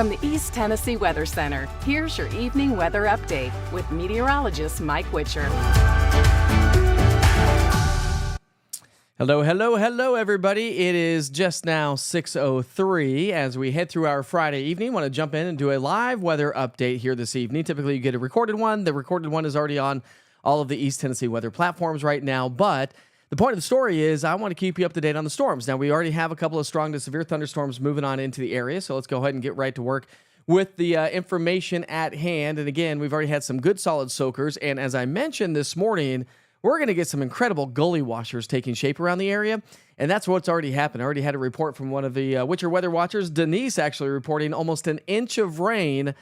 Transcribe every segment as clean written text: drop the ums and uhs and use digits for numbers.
From the East Tennessee Weather Center, here's your evening weather update with meteorologist Mike Witcher. Hello, everybody. It is just now 6:03 as we head through our Friday evening. Want to jump in and do a live weather update here this evening. Typically, you get a recorded one. The recorded one is already on all of the East Tennessee weather platforms right now, but the point of the story is I want to keep you up to date on the storms. Now, we already have a couple of strong to severe thunderstorms moving on into the area, so let's go ahead and get right to work with the information at hand. And again, we've already had some good solid soakers, and as I mentioned this morning, we're going to get some incredible gully washers taking shape around the area, and that's what's already happened. I already had a report from one of the Witcher weather watchers, Denise, actually reporting almost an inch of rain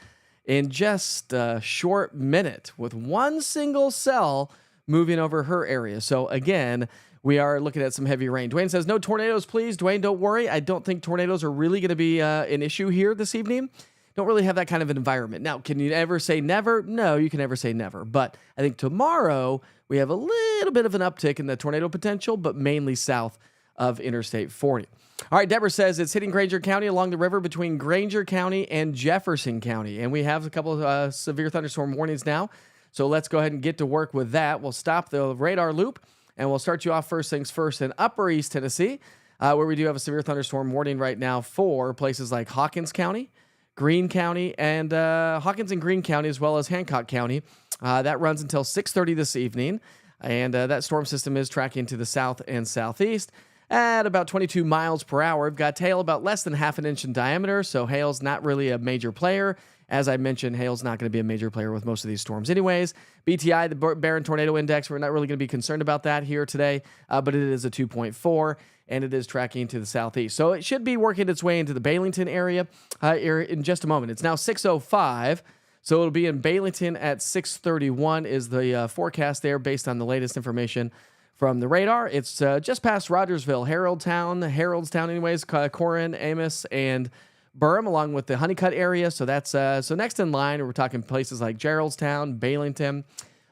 in just a short minute with one single cell moving over her area. So again, we are looking at some heavy rain. Dwayne says, no tornadoes, please. Dwayne, don't worry. I don't think tornadoes are really going to be an issue here this evening. Don't really have that kind of an environment. Now, can you ever say never? No, you can never say never. But I think tomorrow we have a little bit of an uptick in the tornado potential, but mainly south of Interstate 40. All right, Deborah says it's hitting Granger County along the river between Granger County and Jefferson County. And we have a couple of severe thunderstorm warnings now. So let's go ahead and get to work with that. We'll stop the radar loop, and we'll start you off first things first in Upper East Tennessee, where we do have a severe thunderstorm warning right now for places like Hawkins County, Greene County, and Hawkins and Greene County, as well as Hancock County. That runs until 6:30 this evening, and that storm system is tracking to the south and southeast at about 22 miles per hour. We've got hail about less than half an inch in diameter, so hail's not really a major player. As I mentioned, hail's not going to be a major player with most of these storms anyways. BTI, the Barron Tornado Index, we're not really going to be concerned about that here today, but it is a 2.4, and it is tracking to the southeast. So it should be working its way into the Baileyton area in just a moment. It's now 6:05, so it'll be in Baileyton at 6:31 is the forecast there based on the latest information from the radar. It's just past Rogersville, Haroldstown anyways, Corin, Amos, and Burham, along with the Honeycutt area. So that's so next in line, we're talking places like Geraldstown, Baileyton,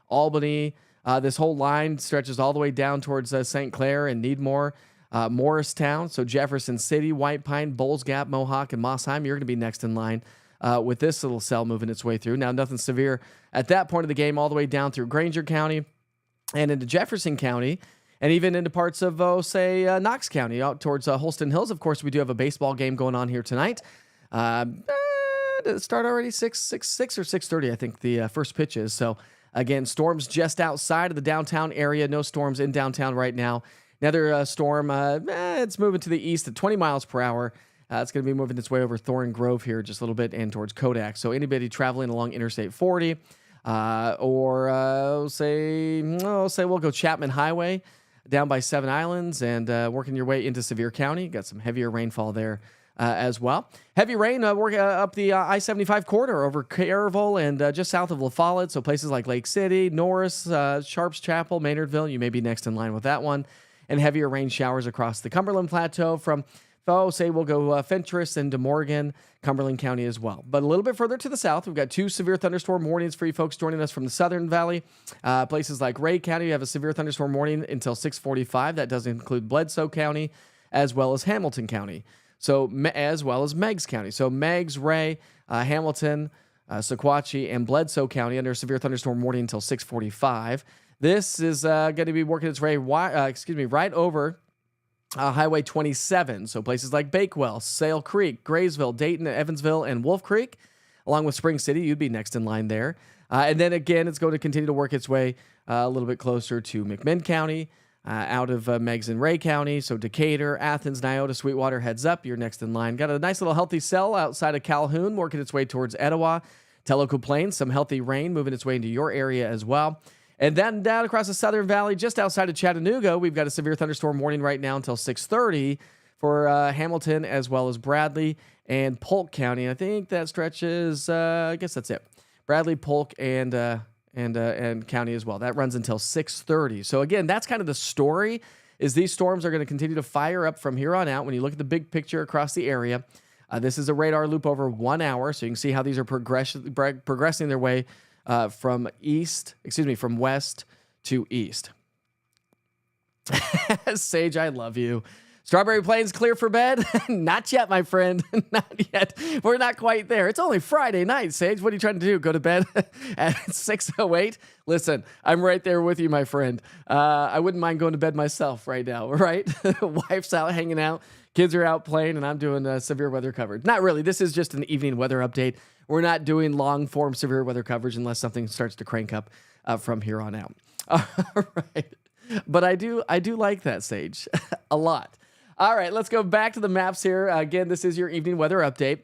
Albany. This whole line stretches all the way down towards St. Clair and Needmore, Morristown. So Jefferson City, White Pine, Bowles Gap, Mohawk, and Mossheim. You're going to be next in line with this little cell moving its way through. Now, nothing severe at that point of the game, all the way down through Granger County and into Jefferson County, and even into parts of, Knox County, out towards Holston Hills. Of course, we do have a baseball game going on here tonight. Did it start already? 6 or 6:30, I think the first pitch is. So, again, storms just outside of the downtown area. No storms in downtown right now. Another storm, it's moving to the east at 20 miles per hour. It's going to be moving its way over Thorn Grove here just a little bit and towards Kodak. So anybody traveling along Interstate 40 or say we'll go Chapman Highway down by Seven Islands and working your way into Sevier County. Got some heavier rainfall there as well. Heavy rain working up the I-75 corridor over Caryville and just south of La Follette. So places like Lake City, Norris, Sharps Chapel, Maynardville. You may be next in line with that one. And heavier rain showers across the Cumberland Plateau from, we'll go Fentress and De Morgan, Cumberland County as well. But a little bit further to the south, we've got two severe thunderstorm warnings for you folks joining us from the Southern Valley. Places like Ray County, you have a severe thunderstorm warning until 6:45. That does include Bledsoe County as well as Hamilton County. So as well as Meigs County. So Meigs, Ray, Hamilton, Sequatchie, and Bledsoe County under severe thunderstorm warning until 6:45. This is going to be working its way right over Highway 27. So places like Bakewell, Sale Creek, Graysville, Dayton, Evansville, and Wolf Creek, along with Spring City. You'd be next in line there. And then again, it's going to continue to work its way a little bit closer to McMinn County, out of Meigs and Ray County. So Decatur, Athens, Nyota, Sweetwater, heads up. You're next in line. Got a nice little healthy cell outside of Calhoun, working its way towards Etowah. Tellico Plains, some healthy rain moving its way into your area as well. And then down across the Southern Valley, just outside of Chattanooga, we've got a severe thunderstorm warning right now until 6:30 for Hamilton as well as Bradley and Polk County. And I think that stretches, I guess that's it. Bradley, Polk, and county as well. That runs until 6:30. So again, that's kind of the story, is these storms are going to continue to fire up from here on out. When you look at the big picture across the area, this is a radar loop over 1 hour, so you can see how these are progressing their way from west to east. Sage, I love you. Strawberry Plains clear for bed? Not yet, my friend. Not yet. We're not quite there. It's only Friday night, Sage. What are you trying to do? Go to bed at 6:08? Listen, I'm right there with you, my friend. I wouldn't mind going to bed myself right now, right? Wife's out hanging out. Kids are out playing, and I'm doing severe weather coverage. Not really. This is just an evening weather update. We're not doing long-form severe weather coverage unless something starts to crank up from here on out. All right. But I do like that, Sage, a lot. All right, let's go back to the maps here. Again, this is your evening weather update.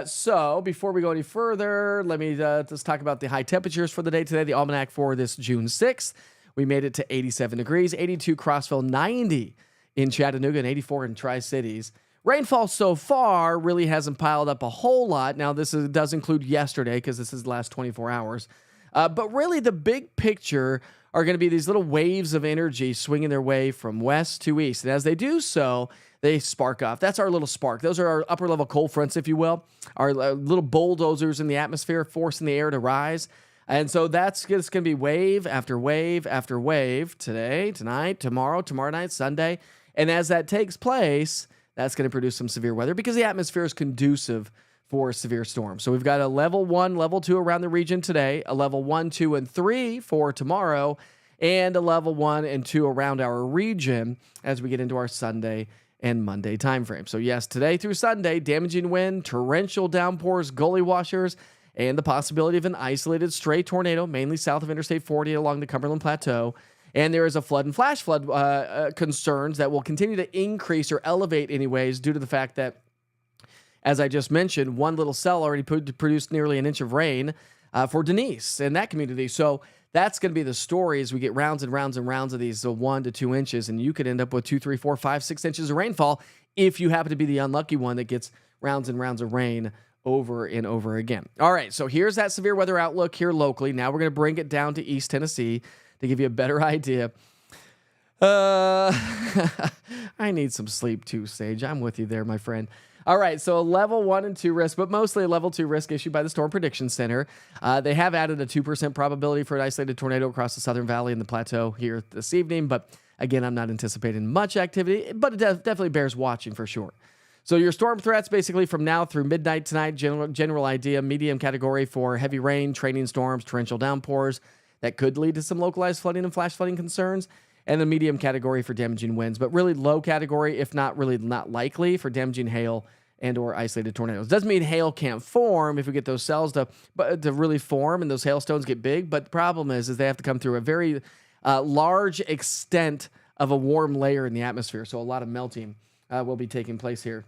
So before we go any further, let me just talk about the high temperatures for the day today. The almanac for this June 6th, we made it to 87 degrees, 82 Crossville, 90 in Chattanooga, and 84 in Tri-Cities. Rainfall so far really hasn't piled up a whole lot. Now, does include yesterday because this is the last 24 hours. But really, the big picture are going to be these little waves of energy swinging their way from west to east. And as they do so, they spark off. That's our little spark. Those are our upper level cold fronts, if you will, our little bulldozers in the atmosphere forcing the air to rise. And so that's just going to be wave after wave after wave today, tonight, tomorrow night, Sunday. And as that takes place, that's going to produce some severe weather because the atmosphere is conducive for severe storms. So we've got a level 1, level 2 around the region today, a level 1, 2, and 3 for tomorrow, and a level 1 and 2 around our region as we get into our Sunday and Monday timeframe. So yes, today through Sunday, damaging wind, torrential downpours, gully washers, and the possibility of an isolated stray tornado, mainly south of Interstate 40 along the Cumberland Plateau. And there is a flood and flash flood concerns that will continue to increase or elevate anyways due to the fact that, as I just mentioned, one little cell already produced nearly an inch of rain for Denise in that community. So that's going to be the story as we get rounds and rounds and rounds of these 1 to 2 inches. And you could end up with 2, 3, 4, 5, 6 inches of rainfall if you happen to be the unlucky one that gets rounds and rounds of rain over and over again. All right, so here's that severe weather outlook here locally. Now we're going to bring it down to East Tennessee to give you a better idea. I need some sleep too, Sage. I'm with you there, my friend. All right, so a level 1 and 2 risk, but mostly a level 2 risk issued by the Storm Prediction Center. They have added a 2% probability for an isolated tornado across the Southern Valley and the Plateau here this evening. But again, I'm not anticipating much activity, but it definitely bears watching for sure. So your storm threats basically from now through midnight tonight, general idea, medium category for heavy rain, training storms, torrential downpours that could lead to some localized flooding and flash flooding concerns. And the medium category for damaging winds, but really low category, if not really not likely, for damaging hail and or isolated tornadoes. Doesn't mean hail can't form if we get those cells to really form and those hailstones get big. But the problem is they have to come through a very large extent of a warm layer in the atmosphere. So a lot of melting will be taking place here.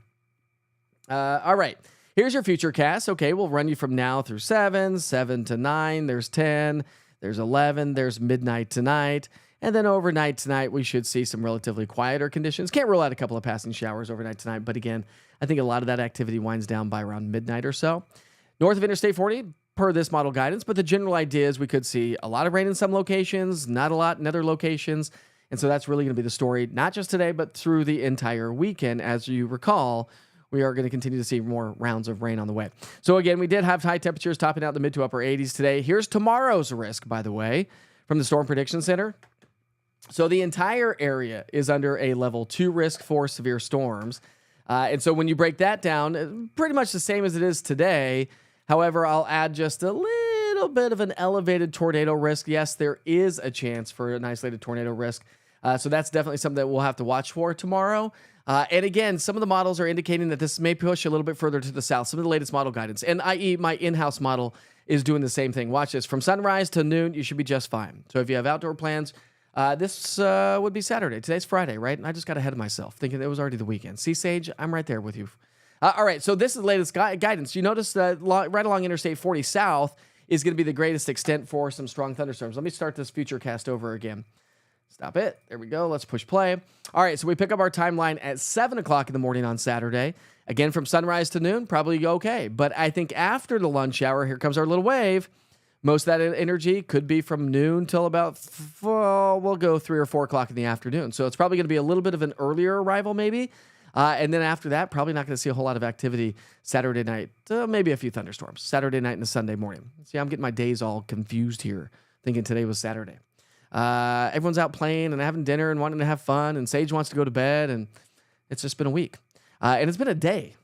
All right. Here's your future cast. Okay, we'll run you from now through 7 to 9. There's 10. There's 11. There's midnight tonight. And then overnight tonight, we should see some relatively quieter conditions. Can't rule out a couple of passing showers overnight tonight. But again, I think a lot of that activity winds down by around midnight or so. North of Interstate 40, per this model guidance. But the general idea is we could see a lot of rain in some locations, not a lot in other locations. And so that's really going to be the story, not just today, but through the entire weekend. As you recall, we are going to continue to see more rounds of rain on the way. So again, we did have high temperatures topping out the mid to upper 80s today. Here's tomorrow's risk, by the way, from the Storm Prediction Center. So the entire area is under a level 2 risk for severe storms. And so when you break that down, pretty much the same as it is today. However, I'll add just a little bit of an elevated tornado risk. Yes, there is a chance for an isolated tornado risk. So that's definitely something that we'll have to watch for tomorrow. And again, some of the models are indicating that this may push a little bit further to the south. Some of the latest model guidance, and i.e. my in-house model is doing the same thing. Watch this. From sunrise to noon, you should be just fine. So if you have outdoor plans, this would be Saturday. Today's Friday, right? And I just got ahead of myself, thinking it was already the weekend. See, Sage, I'm right there with you. All right, so this is the latest guidance. You notice that right along Interstate 40 south is going to be the greatest extent for some strong thunderstorms. Let me start this future cast over again. Stop it. There we go. Let's push play. All right, so we pick up our timeline at 7 o'clock in the morning on Saturday. Again, from sunrise to noon, probably okay. But I think after the lunch hour, here comes our little wave. Most of that energy could be from noon till about, we'll go 3 or 4 o'clock in the afternoon. So it's probably going to be a little bit of an earlier arrival maybe. And then after that, probably not going to see a whole lot of activity Saturday night. Maybe a few thunderstorms. Saturday night and a Sunday morning. See, I'm getting my days all confused here, thinking today was Saturday. Everyone's out playing and having dinner and wanting to have fun, and Sage wants to go to bed, and It's just been a week. And it's been a day.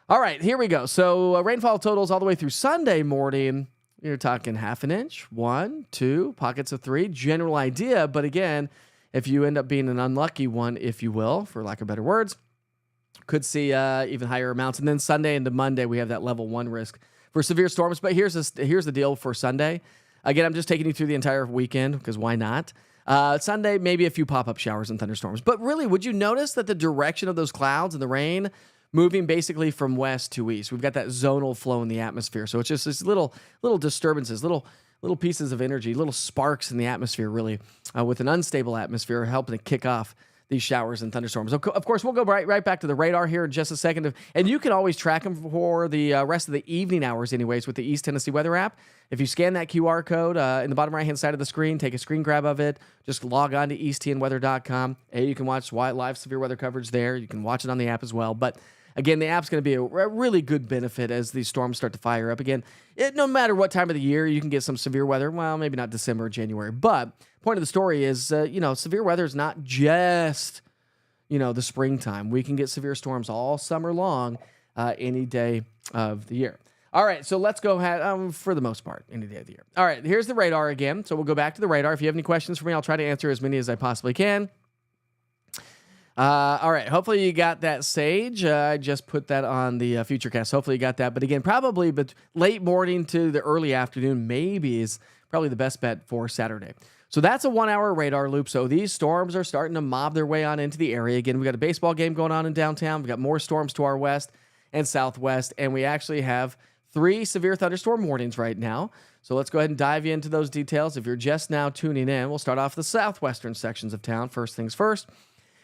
All right, here we go. So rainfall totals all the way through Sunday morning. You're talking half an inch, 1, 2, pockets of 3, general idea. But again, if you end up being an unlucky one, if you will, for lack of better words, could see even higher amounts. And then Sunday into Monday, we have that level 1 risk for severe storms. But here's the deal for Sunday. Again, I'm just taking you through the entire weekend because why not? Sunday, maybe a few pop-up showers and thunderstorms. But really, would you notice that the direction of those clouds and the rain moving basically from west to east? We've got that zonal flow in the atmosphere. So it's just this little disturbances, little pieces of energy, little sparks in the atmosphere, really, with an unstable atmosphere helping to kick off these showers and thunderstorms. Of course, we'll go right back to the radar here in just a second. And you can always track them for the rest of the evening hours anyways with the East Tennessee Weather app. If you scan that QR code in the bottom right-hand side of the screen, take a screen grab of it, just log on to easttnweather.com. You can watch live severe weather coverage there. You can watch it on the app as well. But again, the app's going to be a really good benefit as these storms start to fire up. Again, no matter what time of the year, you can get some severe weather. Well, maybe not December or January. But point of the story is, severe weather is not just, the springtime. We can get severe storms all summer long, any day of the year. All right, so let's go ahead, for the most part, any day of the year. All right, here's the radar again. So we'll go back to the radar. If you have any questions for me, I'll try to answer as many as I possibly can. All right. Hopefully you got that Sage. I just put that on the Futurecast. Hopefully you got that. But again, probably late morning to the early afternoon maybe is probably the best bet for Saturday. So that's a 1-hour radar loop. So these storms are starting to mob their way on into the area. Again, we got a baseball game going on in downtown. We got more storms to our west and southwest. And we actually have 3 severe thunderstorm warnings right now. So let's go ahead and dive into those details. If you're just now tuning in, we'll start off the southwestern sections of town. First things first.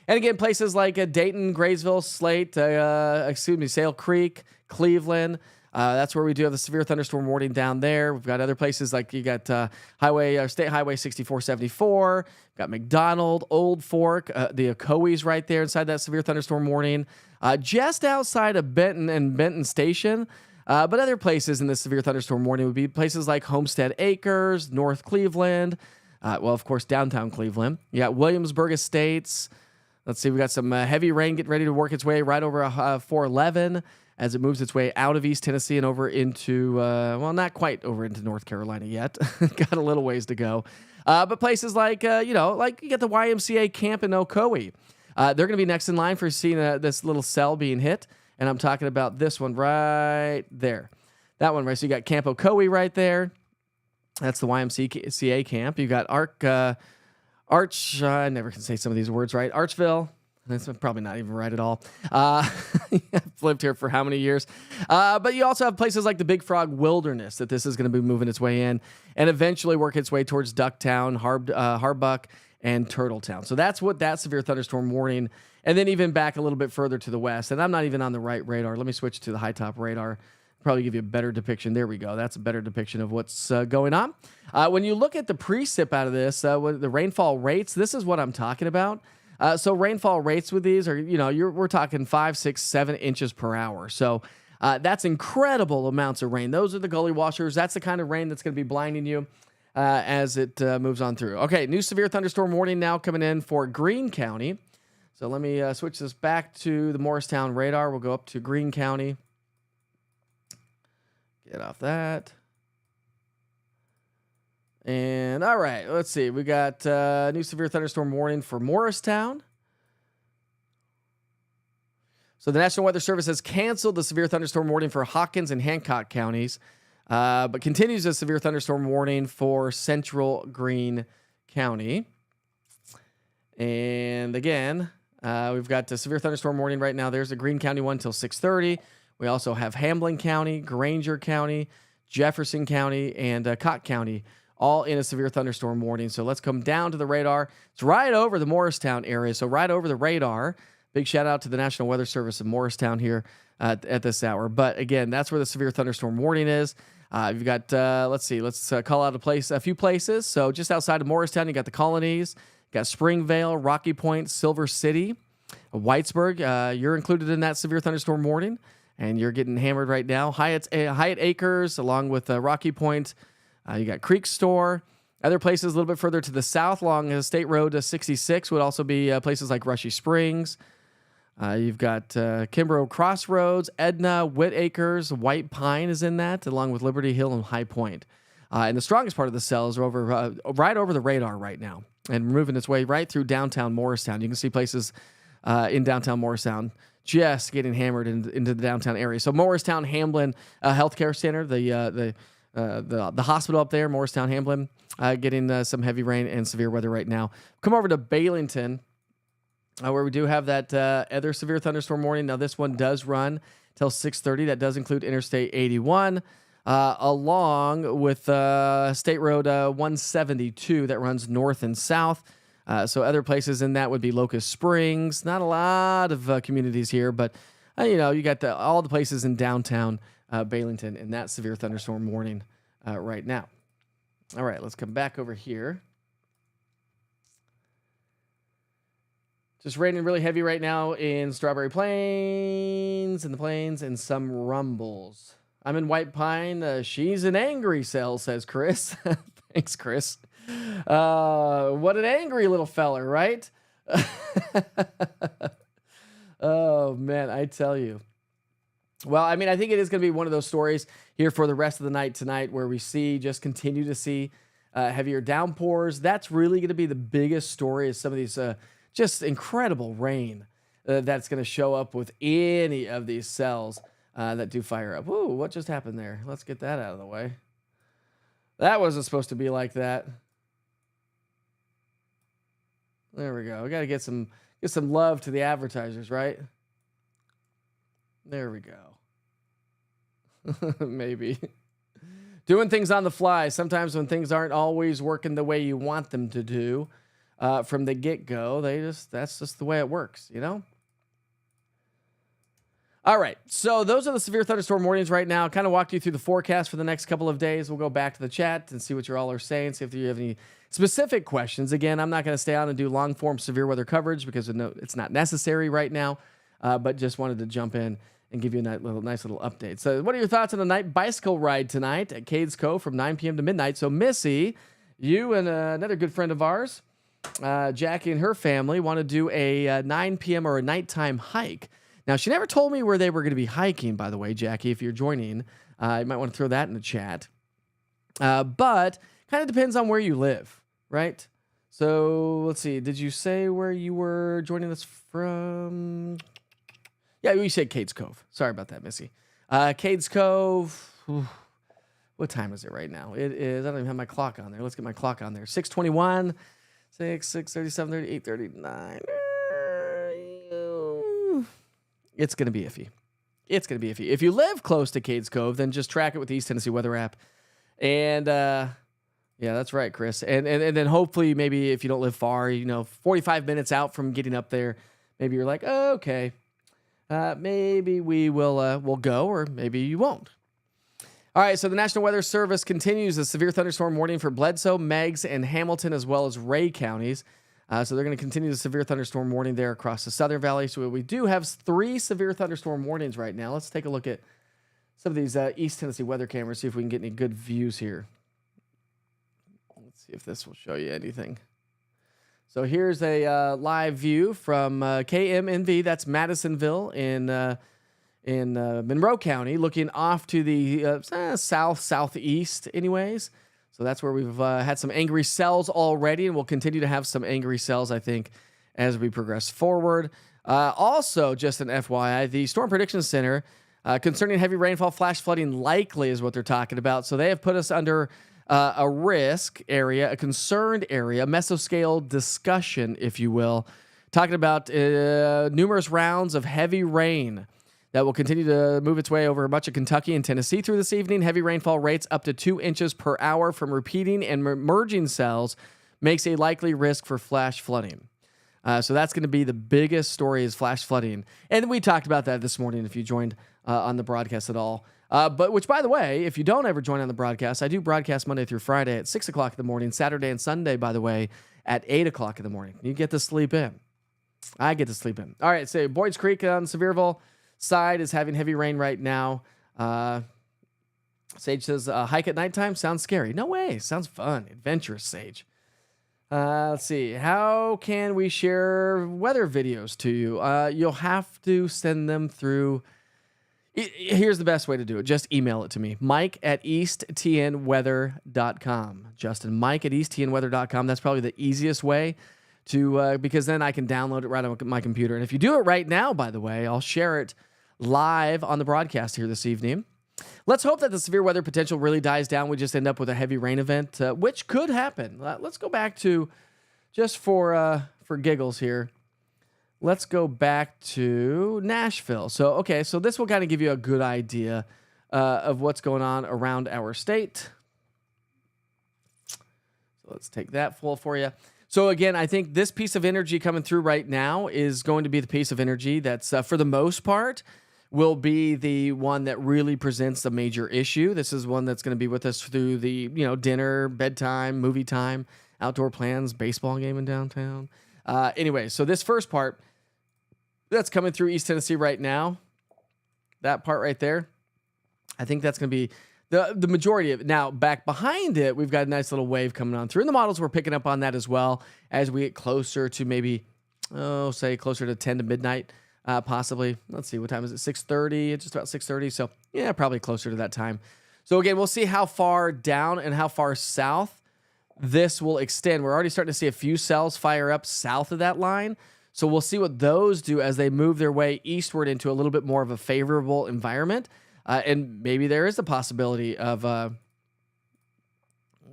And again, places like Dayton, Graysville, Slate, Sale Creek, Cleveland. That's where we do have the severe thunderstorm warning down there. We've got other places like you got State Highway 6474. We've got McDonald, Old Fork, the Ocoee's right there inside that severe thunderstorm warning. Just outside of Benton and Benton Station. But other places in the severe thunderstorm warning would be places like Homestead Acres, North Cleveland. Of course, downtown Cleveland. You got Williamsburg Estates. Let's see, we got some heavy rain getting ready to work its way right over 411 as it moves its way out of East Tennessee and over into, not quite over into North Carolina yet. Got a little ways to go. But places like you get the YMCA camp in Ocoee. They're going to be next in line for seeing this little cell being hit. And I'm talking about this one right there. That one, right? So you got Camp Ocoee right there. That's the YMCA camp. You got I never can say some of these words right. Archville. That's probably not even right at all. I've lived here for how many years? But you also have places like the Big Frog Wilderness that this is going to be moving its way in and eventually work its way towards Ducktown, Harbuck, and Turtletown. So that's what that severe thunderstorm warning, and then even back a little bit further to the west. And I'm not even on the right radar. Let me switch to the high top radar. Probably give you a better depiction. There we go. That's a better depiction of what's going on. When you look at the precip out of this, the rainfall rates, this is what I'm talking about. So rainfall rates with these are, we're talking 5, 6, 7 inches per hour. So that's incredible amounts of rain. Those are the gully washers. That's the kind of rain that's going to be blinding you as it moves on through. Okay, new severe thunderstorm warning now coming in for Greene County. So let me switch this back to the Morristown radar. We'll go up to Greene County. Get off that. And all right, let's see. We got new severe thunderstorm warning for Morristown. So the National Weather Service has canceled the severe thunderstorm warning for Hawkins and Hancock counties, but continues a severe thunderstorm warning for Central Greene County. And again, we've got a severe thunderstorm warning right now. There's the Greene County one till 6:30. We also have Hamlin County, Granger County, Jefferson County, and Cott County, all in a severe thunderstorm warning. So let's come down to the radar. It's right over the Morristown area, so right over the radar. Big shout out to the National Weather Service of Morristown here at this hour. But again, that's where the severe thunderstorm warning is. You've got, let's call out a few places. So just outside of Morristown, you got the Colonies, you got Springvale, Rocky Point, Silver City, Whitesburg. You're included in that severe thunderstorm warning. And you're getting hammered right now. Hyatt Acres, along with Rocky Point. You got Creek Store. Other places a little bit further to the south along State Road 66 would also be places like Rushy Springs. You've got Kimbrough Crossroads, Edna, Whitacres, White Pine is in that, along with Liberty Hill and High Point. And the strongest part of the cells are over right over the radar right now and moving its way right through downtown Morristown. You can see places in downtown Morristown just getting hammered into the downtown area. So Morristown Hamblin Healthcare Center, the hospital up there, Morristown Hamblin, getting some heavy rain and severe weather right now. Come over to Baileyton, where we do have that other severe thunderstorm warning. Now, this one does run till 6:30. That does include Interstate 81, along with State Road 172 that runs north and south. So other places in that would be Locust Springs. Not a lot of communities here, but you got all the places in downtown Baileyton in that severe thunderstorm warning right now. All right, let's come back over here. Just raining really heavy right now in Strawberry Plains, and some rumbles. I'm in White Pine. She's an angry cell, says Chris. Thanks, Chris. What an angry little feller, right? Oh, man, I tell you. Well, I mean, I think it is going to be one of those stories here for the rest of the night tonight where we continue to see heavier downpours. That's really going to be the biggest story, is some of these just incredible rain that's going to show up with any of these cells that do fire up. Ooh, what just happened there? Let's get that out of the way. That wasn't supposed to be like that. There we go. We got to get some love to the advertisers, right? There we go. Maybe. Doing things on the fly. Sometimes when things aren't always working the way you want them to do from the get-go, that's just the way it works, All right, so those are the severe thunderstorm warnings right now. Kind of walked you through the forecast for the next couple of days. We'll go back to the chat and see what you all are saying, see if you have any specific questions. Again, I'm not going to stay on and do long-form severe weather coverage because it's not necessary right now, but just wanted to jump in and give you a nice little update. So what are your thoughts on the night bicycle ride tonight at Cades Cove from 9 p.m. to midnight? So Missy, you and another good friend of ours, Jackie and her family, want to do a 9 p.m. or a nighttime hike. Now, she never told me where they were going to be hiking, by the way, Jackie. If you're joining, you might want to throw that in the chat. But kind of depends on where you live, right? So let's see. Did you say where you were joining us from? Yeah, we said Cades Cove. Sorry about that, Missy. Cades Cove. What time is it right now? It is, I don't even have my clock on there. Let's get my clock on there. 6:21, 6:30, 7:30, 8:39. It's going to be iffy. It's going to be iffy. If you live close to Cades Cove, then just track it with the East Tennessee Weather app. And, yeah, that's right, Chris. And then hopefully maybe if you don't live far, 45 minutes out from getting up there, maybe you're like, oh, okay, maybe we'll go, or maybe you won't. All right, so the National Weather Service continues a severe thunderstorm warning for Bledsoe, Meigs, and Hamilton, as well as Ray counties. So they're going to continue the severe thunderstorm warning there across the Southern Valley. So we do have 3 severe thunderstorm warnings right now. Let's take a look at some of these East Tennessee weather cameras, see if we can get any good views here. Let's see if this will show you anything. So here's a live view from KMNV. That's Madisonville in Monroe County, looking off to the southeast anyways. So that's where we've had some angry cells already, and we'll continue to have some angry cells, I think, as we progress forward. Also, just an FYI, the Storm Prediction Center, concerning heavy rainfall, flash flooding likely is what they're talking about. So they have put us under a risk area, a concerned area, a mesoscale discussion, if you will, talking about numerous rounds of heavy rain that will continue to move its way over much of Kentucky and Tennessee through this evening. Heavy rainfall rates up to 2 inches per hour from repeating and merging cells makes a likely risk for flash flooding. So that's going to be the biggest story, is flash flooding. And we talked about that this morning if you joined on the broadcast at all. But which, by the way, if you don't ever join on the broadcast, I do broadcast Monday through Friday at 6 o'clock in the morning, Saturday and Sunday, by the way, at 8 o'clock in the morning. You get to sleep in. I get to sleep in. All right, so Boyd's Creek on Sevierville side is having heavy rain right now. Sage says, hike at nighttime sounds scary. No way. Sounds fun. Adventurous, Sage. Let's see. How can we share weather videos to you? You'll have to send them through. Here's the best way to do it. Just email it to me. Mike at easttnweather.com. Justin, Mike at easttnweather.com. That's probably the easiest way to, because then I can download it right on my computer. And if you do it right now, by the way, I'll share it live on the broadcast here this evening. Let's hope that the severe weather potential really dies down. We just end up with a heavy rain event, which could happen. Let's go back to, just for giggles here, let's go back to Nashville. So this will kind of give you a good idea of what's going on around our state. So let's take that full for you. So again, I think this piece of energy coming through right now is going to be the piece of energy that's, for the most part, will be the one that really presents a major issue. This is one that's going to be with us through the, dinner, bedtime, movie time, outdoor plans, baseball game in downtown. Anyway, so this first part that's coming through East Tennessee right now, that part right there, I think that's going to be the majority of it. Now, back behind it, we've got a nice little wave coming on through. And the models were picking up on that as well as we get closer to maybe, say closer to 10 to midnight. Possibly. Let's see, what time is it? 6:30. It's just about 6:30. So yeah, probably closer to that time. So again, we'll see how far down and how far south this will extend. We're already starting to see a few cells fire up south of that line. So we'll see what those do as they move their way eastward into a little bit more of a favorable environment. And maybe there is a possibility of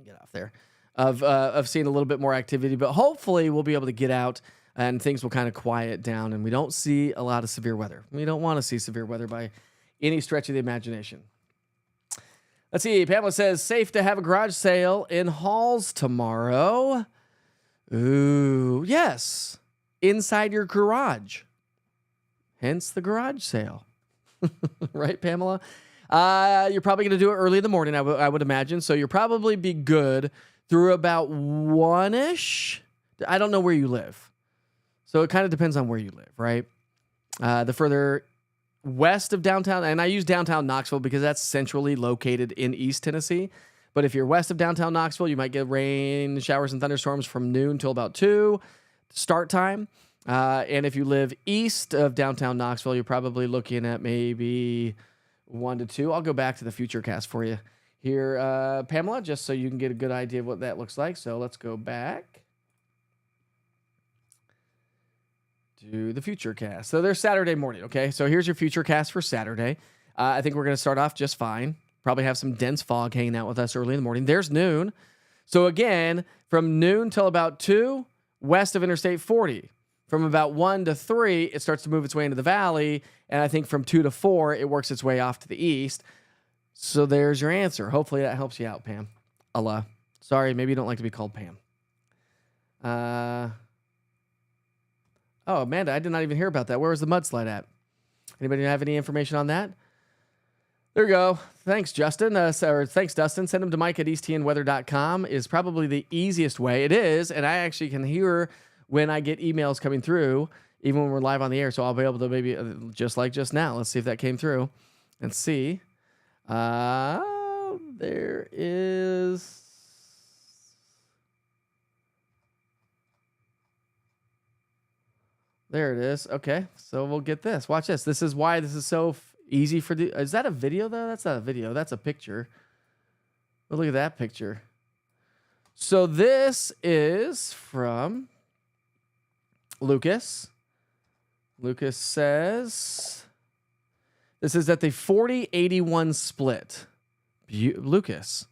get off there of seeing a little bit more activity. But hopefully we'll be able to get out and things will kind of quiet down and we don't see a lot of severe weather. We don't want to see severe weather by any stretch of the imagination. Let's see. Pamela says, safe to have a garage sale in Halls tomorrow. Ooh, yes. Inside your garage. Hence the garage sale. Right, Pamela? You're probably going to do it early in the morning, I would imagine. So you'll probably be good through about 1-ish. I don't know where you live. So it kind of depends on where you live, right? The further west of downtown, and I use downtown Knoxville because that's centrally located in East Tennessee. But if you're west of downtown Knoxville, you might get rain, showers, and thunderstorms from noon till about 2 start time. And if you live east of downtown Knoxville, you're probably looking at maybe 1 to 2. I'll go back to the future cast for you here, Pamela, just so you can get a good idea of what that looks like. So let's go back to the future cast. So there's Saturday morning, okay? So here's your future cast for Saturday. I think we're going to start off just fine. Probably have some dense fog hanging out with us early in the morning. There's noon. So again, from noon till about 2, west of Interstate 40. From about 1 to 3, it starts to move its way into the valley. And I think from 2 to 4, it works its way off to the east. So there's your answer. Hopefully that helps you out, Pam. Allah. Sorry, maybe you don't like to be called Pam. Oh, Amanda, I did not even hear about that. Where was the mudslide at? Anybody have any information on that? There we go. Thanks, Justin. Thanks, Dustin. Send them to Mike at easttnweather.com is probably the easiest way. It is, and I actually can hear when I get emails coming through, even when we're live on the air. So I'll be able to maybe, just like just now, let's see if that came through and see. There is... There it is. Okay, so we'll get this. Watch this. This is why this is so easy for the... Is that a video, though? That's not a video. That's a picture. Oh, look at that picture. So this is from Lucas. Lucas says... This is at the 40-81 split. Lucas,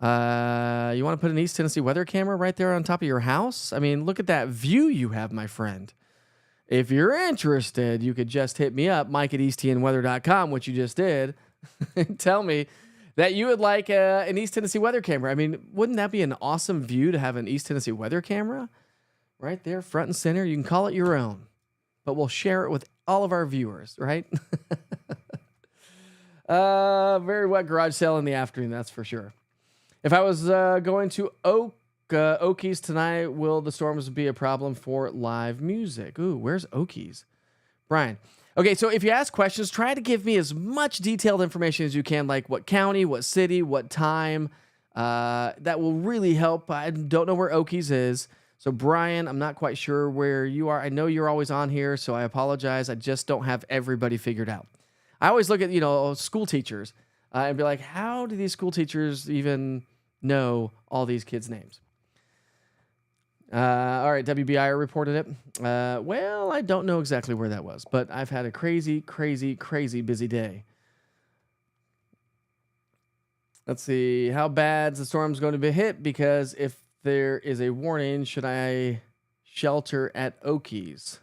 you want to put an East Tennessee weather camera right there on top of your house? I mean, look at that view you have, my friend. If you're interested, you could just hit me up, Mike at easttnweather.com, which you just did, and tell me that you would like an East Tennessee weather camera. I mean, wouldn't that be an awesome view to have an East Tennessee weather camera? Right there, front and center. You can call it your own, but we'll share it with all of our viewers, right? Very wet garage sale in the afternoon, that's for sure. If I was going to Okies tonight, will the storms be a problem for live music? Ooh, where's Okies? Brian. Okay, so if you ask questions, try to give me as much detailed information as you can, like what county, what city, what time, That will really help. I don't know where Okies is. So, Brian, I'm not quite sure where you are. I know you're always on here, so I apologize. I just don't have everybody figured out. I always look at, school teachers and be like, how do these school teachers even know all these kids' names? All right, WBIR reported it. Well, I don't know exactly where that was, but I've had a crazy, crazy, crazy busy day. Let's see. How bad's the storm's going to be hit? Because if there is a warning, should I shelter at Okies?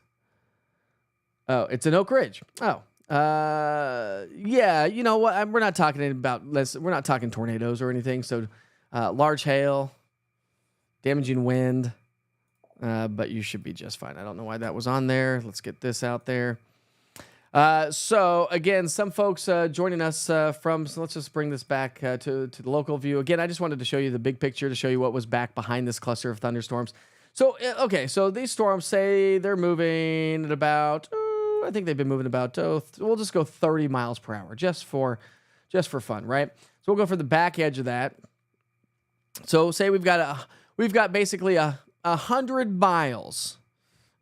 Oh, it's in Oak Ridge. Oh, yeah. You know what? We're not talking about. We're not talking tornadoes or anything. So, large hail, damaging wind. But you should be just fine. I don't know why that was on there. Let's get this out there. So again, some folks joining us so let's just bring this back to the local view. Again, I just wanted to show you the big picture to show you what was back behind this cluster of thunderstorms. So, okay, so these storms, say they're moving at about, I think they've been moving about, we'll just go 30 miles per hour just for fun, right? So we'll go for the back edge of that. So say we've got basically 100 miles,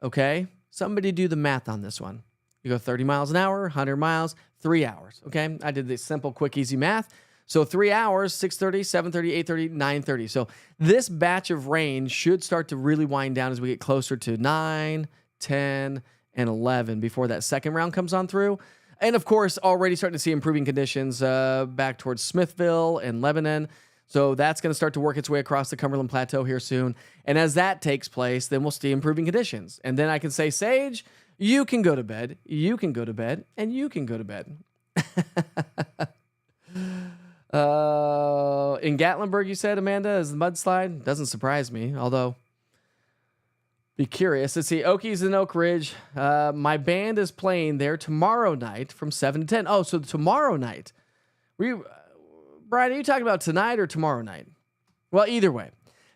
okay? Somebody do the math on this one. You go 30 miles an hour, 100 miles, 3 hours, okay? I did this simple, quick, easy math. So 3 hours, 6:30, 7:30, 8:30, 9:30. So this batch of rain should start to really wind down as we get closer to 9, 10, and 11 before that second round comes on through. And of course, already starting to see improving conditions back towards Smithville and Lebanon. So that's going to start to work its way across the Cumberland Plateau here soon. And as that takes place, then we'll see improving conditions. And then I can say, Sage, you can go to bed, you can go to bed, and you can go to bed. In Gatlinburg, you said, Amanda, is the mudslide? Doesn't surprise me, although be curious. Let's see, Okies in Oak Ridge. My band is playing there tomorrow night from 7 to 10. Oh, so tomorrow night. Brian, are you talking about tonight or tomorrow night? Well, either way.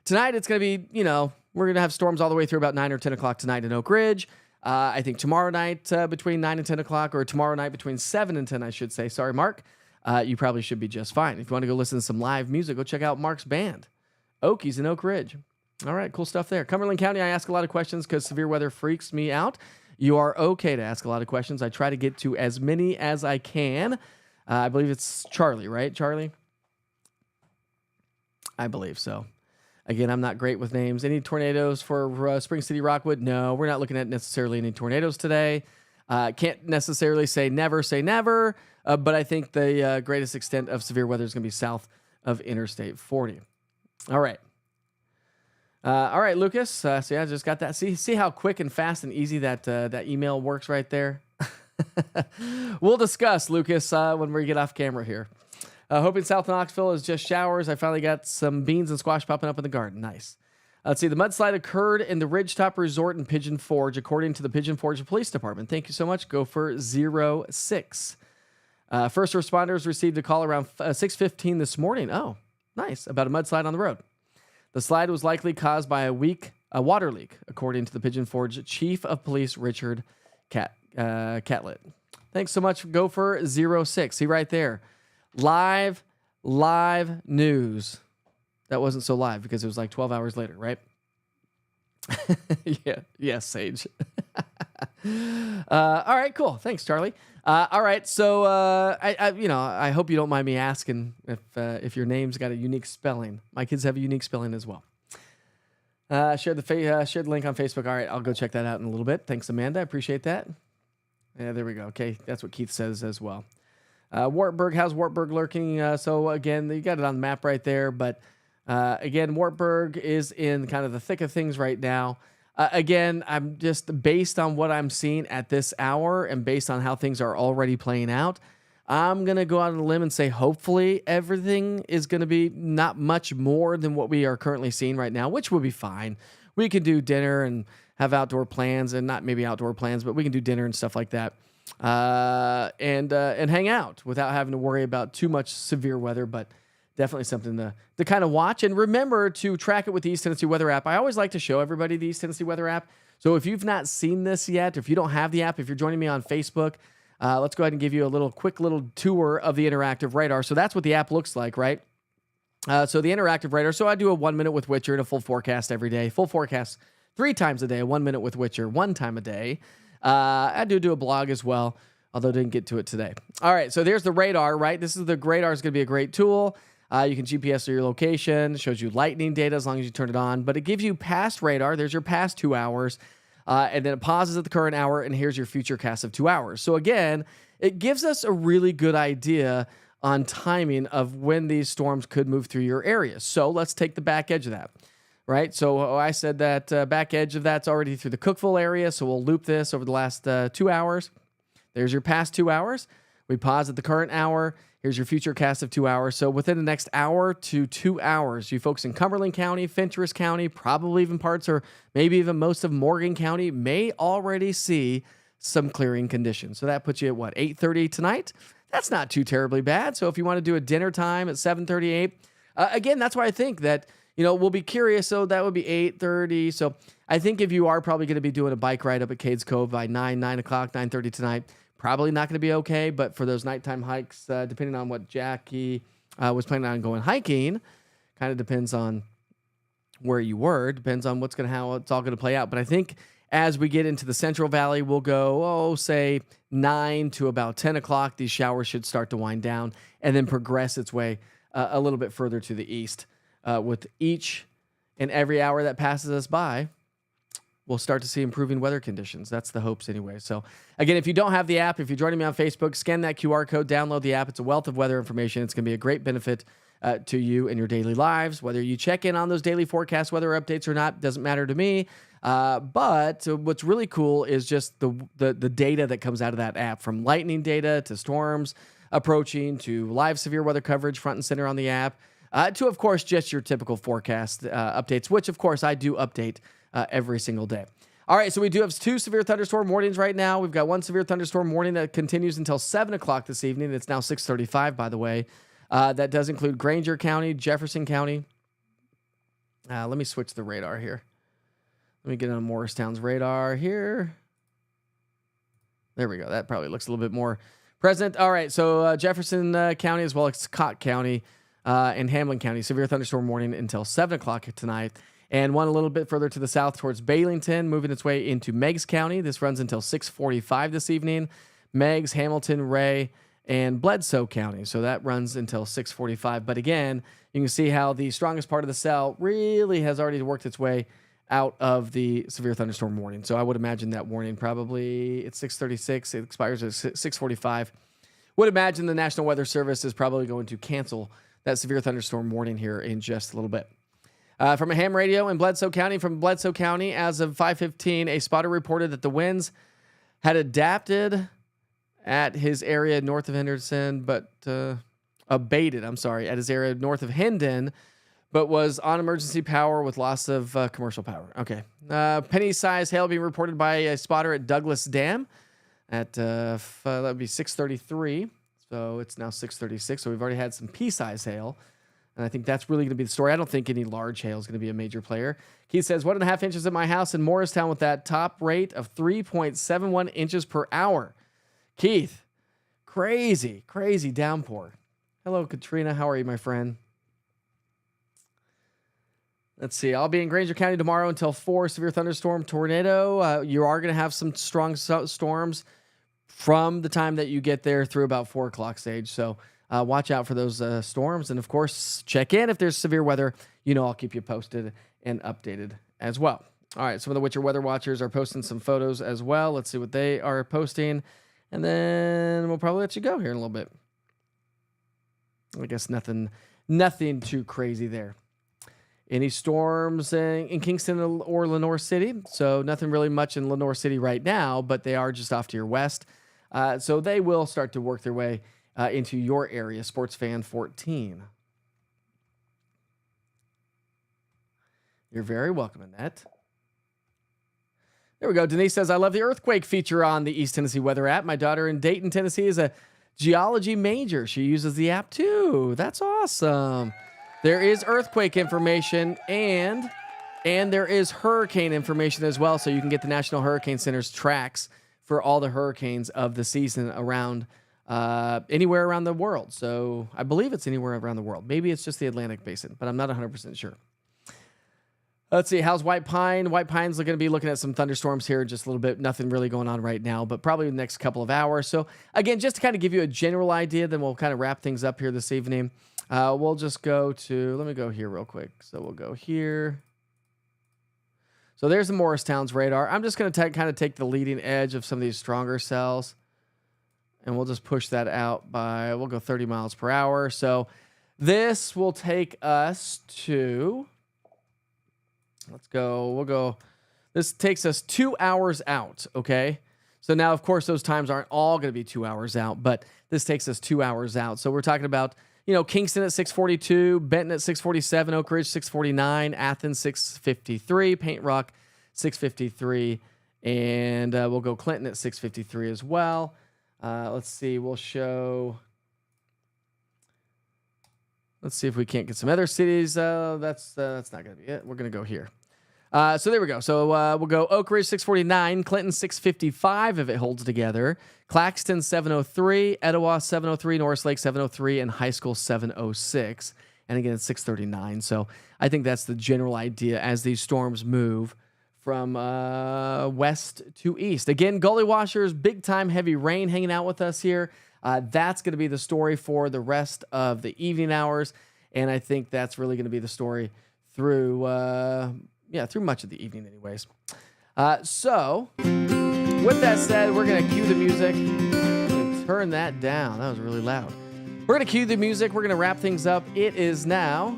Tonight, it's going to be, we're going to have storms all the way through about 9 or 10 o'clock tonight in Oak Ridge. I think tomorrow night between 9 and 10 o'clock, or tomorrow night between 7 and 10, I should say. Sorry, Mark. You probably should be just fine. If you want to go listen to some live music, go check out Mark's band, Okies in Oak Ridge. All right, cool stuff there. Cumberland County, I ask a lot of questions because severe weather freaks me out. You are okay to ask a lot of questions. I try to get to as many as I can. I believe it's Charlie, right? Charlie? I believe so. Again, I'm not great with names. Any tornadoes for Spring City, Rockwood? No, we're not looking at necessarily any tornadoes today. Can't necessarily say never, but I think the greatest extent of severe weather is going to be south of Interstate 40. All right. Lucas. So yeah, I just got that. See how quick and fast and easy that email works right there? We'll discuss, Lucas, when we get off camera here. Hoping South Knoxville is just showers. I finally got some beans and squash popping up in the garden. Nice. Let's see. The mudslide occurred in the Ridgetop Resort in Pigeon Forge, according to the Pigeon Forge Police Department. Thank you so much. Gopher 06. First responders received a call around 6:15 this morning. Oh, nice. About a mudslide on the road. The slide was likely caused by a water leak, according to the Pigeon Forge Chief of Police, Richard Catlett. Thanks so much, Gopher 06. See right there. Live news. That wasn't so live because it was like 12 hours later, right? Yeah, Sage. All right, cool. Thanks, Charlie. All right, so I hope you don't mind me asking if your name's got a unique spelling. My kids have a unique spelling as well. Share the link on Facebook. All right, I'll go check that out in a little bit. Thanks, Amanda. I appreciate that. Yeah, there we go. Okay, that's what Keith says as well. Wartburg, how's Wartburg lurking? So again, you got it on the map right there, but again, Wartburg is in kind of the thick of things right now. Again, I'm just based on what I'm seeing at this hour and based on how things are already playing out, I'm going to go out on a limb and say hopefully everything is going to be not much more than what we are currently seeing right now, which will be fine. We can do dinner and have outdoor plans, and not maybe outdoor plans, but we can do dinner and stuff like that. And hang out without having to worry about too much severe weather, but definitely something to kind of watch. And remember to track it with the East Tennessee Weather app. I always like to show everybody the East Tennessee Weather app. So if you've not seen this yet, if you don't have the app, if you're joining me on Facebook, let's go ahead and give you a quick little tour of the interactive radar. So that's what the app looks like, right? So the interactive radar. So I do a 1 minute with Witcher and a full forecast every day. Full forecast 3 times a day. 1 minute with Witcher 1 time a day. I do a blog as well, although didn't get to it today. All right, so there's the radar, right? This is the radar is going to be a great tool. You can GPS your location. It shows you lightning data as long as you turn it on. But it gives you past radar. There's your past 2 hours. And then it pauses at the current hour, and here's your future cast of 2 hours. So again, it gives us a really good idea on timing of when these storms could move through your area. So let's take the back edge of that, right? So I said that back edge of that's already through the Cookville area, so we'll loop this over the last 2 hours. There's your past 2 hours. We pause at the current hour. Here's your future cast of 2 hours. So within the next hour to 2 hours, you folks in Cumberland County, Fentress County, probably even parts or maybe even most of Morgan County may already see some clearing conditions. So that puts you at what, 8:30 tonight? That's not too terribly bad. So if you want to do a dinner time at 7:38, again, that's why I think that, we'll be curious. So that would be 8:30. So I think if you are probably going to be doing a bike ride up at Cades Cove by 9 o'clock, 9:30 tonight, probably not going to be okay. But for those nighttime hikes, depending on what Jackie was planning on going hiking, kind of depends on where you were, depends on how it's all going to play out. But I think as we get into the Central Valley, we'll go, say 9 to about 10 o'clock. These showers should start to wind down and then progress its way a little bit further to the east. With each and every hour that passes us by, we'll start to see improving weather conditions. That's the hopes anyway. So again, if you don't have the app, if you're joining me on Facebook, scan that QR code, download the app. It's a wealth of weather information. It's going to be a great benefit to you in your daily lives. Whether you check in on those daily forecast weather updates or not, doesn't matter to me. But what's really cool is just the data that comes out of that app, from lightning data to storms approaching to live severe weather coverage front and center on the app, to, of course, just your typical forecast updates, which, of course, I do update every single day. All right, so we do have 2 severe thunderstorm warnings right now. We've got 1 severe thunderstorm warning that continues until 7 o'clock this evening. It's now 6:35, by the way. That does include Granger County, Jefferson County. Let me switch the radar here. Let me get on Morristown's radar here. There we go. That probably looks a little bit more present. All right, so Jefferson County as well as Scott County and Hamlin County, severe thunderstorm warning until 7 o'clock tonight. And one a little bit further to the south towards Baileyton, moving its way into Meigs County. This runs until 6:45 this evening. Meigs, Hamilton, Ray, and Bledsoe County. So that runs until 6:45. But again, you can see how the strongest part of the cell really has already worked its way out of the severe thunderstorm warning. So I would imagine that warning probably at 6:36. It expires at 6:45. Would imagine the National Weather Service is probably going to cancel that severe thunderstorm warning here in just a little bit. From a ham radio in Bledsoe County, as of 5:15, a spotter reported that the winds had adapted at his area north of Henderson, but abated, at his area north of Hendon, but was on emergency power with loss of commercial power. Okay. Penny-sized hail being reported by a spotter at Douglas Dam at, that would be 6:33. So it's now 6:36. So we've already had some pea-sized hail. And I think that's really going to be the story. I don't think any large hail is going to be a major player. Keith says 1.5 inches at my house in Morristown with that top rate of 3.71 inches per hour. Keith, crazy downpour. Hello, Katrina. How are you, my friend? Let's see. I'll be in Granger County tomorrow until 4. Severe thunderstorm, tornado. You are going to have some strong storms from the time that you get there through about 4 o'clock stage. So watch out for those storms. And, of course, check in if there's severe weather. I'll keep you posted and updated as well. All right, some of the Witcher Weather Watchers are posting some photos as well. Let's see what they are posting. And then we'll probably let you go here in a little bit. I guess nothing too crazy there. Any storms in Kingston or Lenoir City? So nothing really much in Lenoir City right now, but they are just off to your west. So they will start to work their way into your area, Sports Fan 14. You're very welcome, Annette. There we go. Denise says, I love the earthquake feature on the East Tennessee Weather app. My daughter in Dayton, Tennessee is a geology major. She uses the app too. That's awesome. There is earthquake information and there is hurricane information as well. So you can get the National Hurricane Center's tracks for all the hurricanes of the season around anywhere around the world. So I believe it's anywhere around the world. Maybe it's just the Atlantic basin, but I'm not 100% sure. Let's see. How's White Pine? White Pine's going to be looking at some thunderstorms here in just a little bit. Nothing really going on right now, but probably the next couple of hours. So again, just to kind of give you a general idea, then we'll kind of wrap things up here this evening. We'll just go to, let me go here real quick. So we'll go here. So there's the Morristown's radar. I'm just going to kind of take the leading edge of some of these stronger cells, and we'll just push that out by, we'll go 30 miles per hour. So this will take us to, we'll go, this takes us 2 hours out, okay? So now, of course, those times aren't all going to be 2 hours out, but this takes us 2 hours out. So we're talking about, Kingston at 642, Benton at 647, Oak Ridge 649, Athens 653, Paint Rock 653, and we'll go Clinton at 653 as well. Let's see, let's see if we can't get some other cities. That's not going to be it. We're going to go here. So there we go. So we'll go Oak Ridge 649, Clinton 655 if it holds together, Claxton 703, Etowah 703, Norris Lake 703, and High School 706. And again, it's 639. So I think that's the general idea as these storms move from west to east. Again, Gully Washers, big time heavy rain hanging out with us here. That's going to be the story for the rest of the evening hours. And I think that's really going to be the story through much of the evening anyways. So with that said, we're going to cue the music. I'm going to turn that down. That was really loud. We're going to cue the music. We're going to wrap things up. It is now,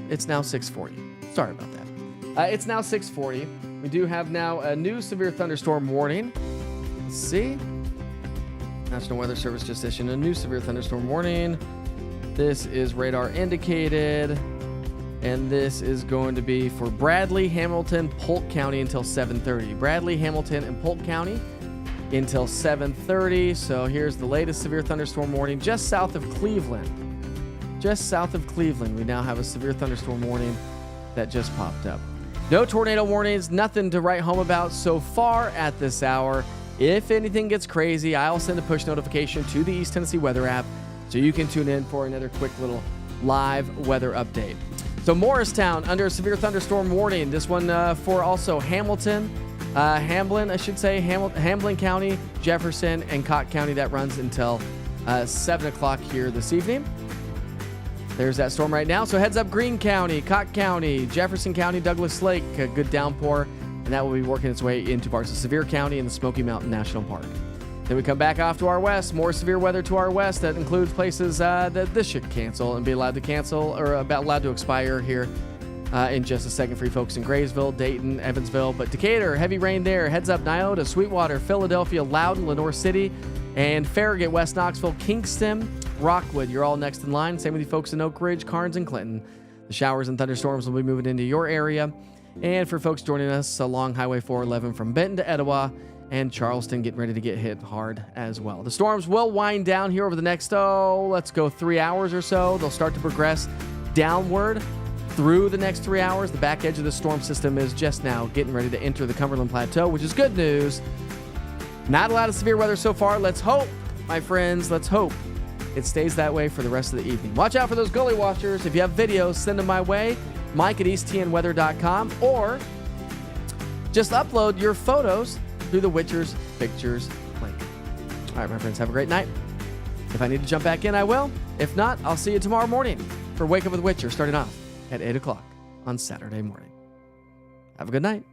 it's now 6:40. Sorry about that. It's now 6:40. We do have now a new severe thunderstorm warning. Let's see. National Weather Service just issued a new severe thunderstorm warning. This is radar indicated, and this is going to be for Bradley, Hamilton, Polk County until 7:30. Bradley, Hamilton, and Polk County until 7:30. So here's the latest severe thunderstorm warning just south of Cleveland. Just south of Cleveland, we now have a severe thunderstorm warning that just popped up. No tornado warnings, nothing to write home about so far at this hour. If anything gets crazy, I'll send a push notification to the East Tennessee Weather app so you can tune in for another quick little live weather update. So Morristown under a severe thunderstorm warning. This one for also Hamilton, Hamlin County, Jefferson, and Cott County. That runs until 7 o'clock here this evening. There's that storm right now. So heads up Greene County, Cott County, Jefferson County, Douglas Lake, a good downpour, and that will be working its way into parts of Sevier County and the Smoky Mountain National Park. Then we come back off to our west, more severe weather to our west. That includes places that this should cancel and be allowed to cancel or allowed to expire here in just a second for you folks in Graysville, Dayton, Evansville. But Decatur, heavy rain there. Heads up Nyota, Sweetwater, Philadelphia, Loudoun, Lenore City, and Farragut, West Knoxville, Kingston, Rockwood. You're all next in line. Same with you folks in Oak Ridge, Carnes, and Clinton. The showers and thunderstorms will be moving into your area. And for folks joining us along Highway 411 from Benton to Etowah, and Charleston getting ready to get hit hard as well. The storms will wind down here over the next, 3 hours or so. They'll start to progress downward through the next 3 hours. The back edge of the storm system is just now getting ready to enter the Cumberland Plateau, which is good news. Not a lot of severe weather so far. Let's hope, my friends, let's hope it stays that way for the rest of the evening. Watch out for those gully watchers. If you have videos, send them my way, mike@easttnweather.com, or just upload your photos through the Witchers Pictures link. All right, my friends, have a great night. If I need to jump back in, I will. If not, I'll see you tomorrow morning for Wake Up with Witcher, starting off at 8 o'clock on Saturday morning. Have a good night.